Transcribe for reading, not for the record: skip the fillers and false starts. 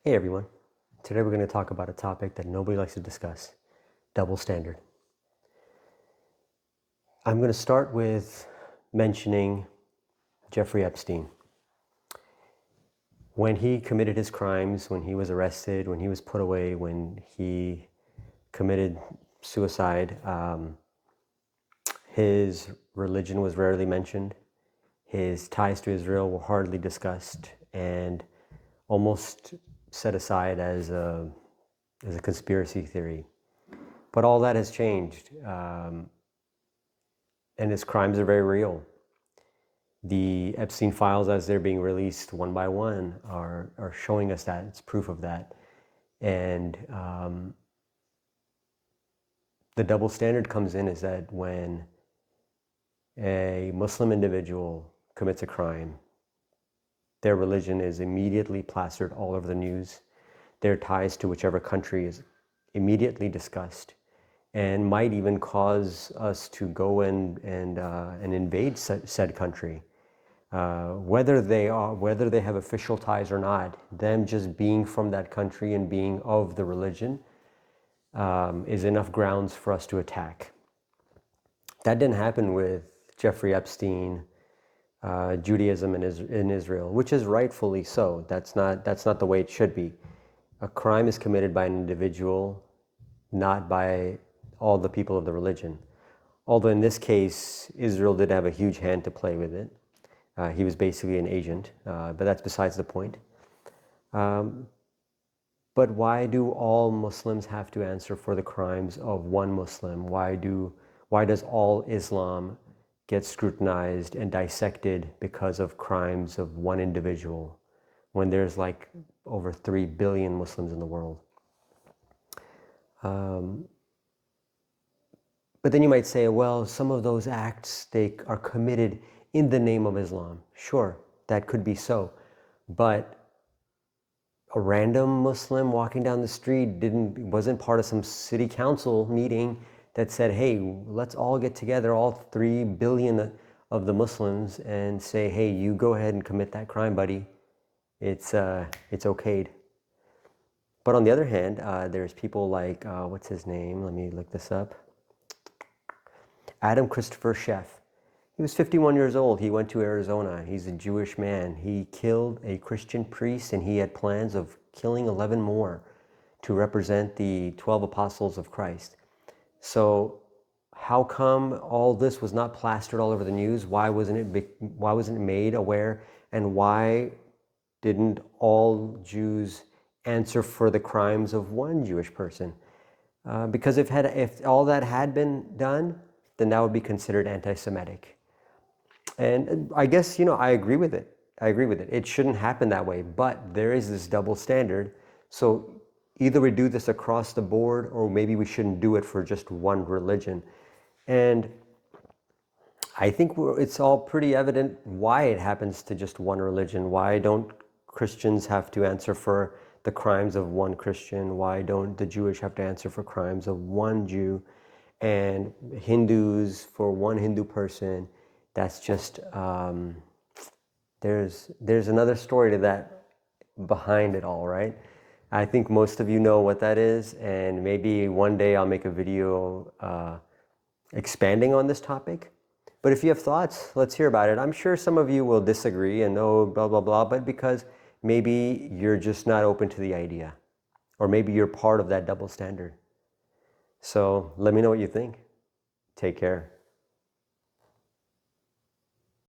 Hey everyone, today we're going to talk about a topic that nobody likes to discuss, double standard. I'm going to start with mentioning Jeffrey Epstein. When he committed his crimes, when he was arrested, when he was put away, when he committed suicide, his religion was rarely mentioned. His ties to Israel were hardly discussed and almost set aside as a conspiracy theory. But all that has changed, and his crimes are very real. The Epstein files, as they're being released one by one, are showing us that. It's proof of that. And the double standard comes in is that when a Muslim individual commits a crime, their religion is immediately plastered all over the news. Their ties to whichever country is immediately discussed, and might even cause us to go and invade said country. Whether they have official ties or not, them just being from that country and being of the religion is enough grounds for us to attack. That didn't happen with Jeffrey Epstein, Judaism in Israel, which is rightfully so. That's not the way it should be. A crime is committed by an individual, not by all the people of the religion. Although in this case, Israel did have a huge hand to play with it. He was basically an agent, but that's besides the point. But why do all Muslims have to answer for the crimes of one Muslim? Why does all Islam get scrutinized and dissected because of crimes of one individual, when there's like over 3 billion Muslims in the world? But then you might say, well, some of those acts, they are committed in the name of Islam. Sure, that could be so. But a random Muslim walking down the street wasn't part of some city council meeting that said, hey, let's all get together, all 3 billion of the Muslims, and say, hey, you go ahead and commit that crime, buddy. It's okayed. But on the other hand, there's people like, what's his name? Let me look this up. Adam Christopher Sheff. He was 51 years old. He went to Arizona. He's a Jewish man. He killed a Christian priest, and he had plans of killing 11 more to represent the 12 apostles of Christ. So how come all this was not plastered all over the news? Why wasn't it made aware? And why didn't all Jews answer for the crimes of one Jewish person? Because if all that had been done, then that would be considered anti-Semitic. And I guess, I agree with it. It shouldn't happen that way, but there is this double standard. So either we do this across the board, or maybe we shouldn't do it for just one religion. And I think it's all pretty evident why it happens to just one religion. Why don't Christians have to answer for the crimes of one Christian? Why don't the Jewish have to answer for crimes of one Jew? And Hindus for one Hindu person? That's just, there's another story to that behind it all, right? I think most of you know what that is, and maybe one day I'll make a video expanding on this topic. But if you have thoughts, let's hear about it. I'm sure some of you will disagree and blah, blah, blah, but because maybe you're just not open to the idea, or maybe you're part of that double standard. So let me know what you think. Take care.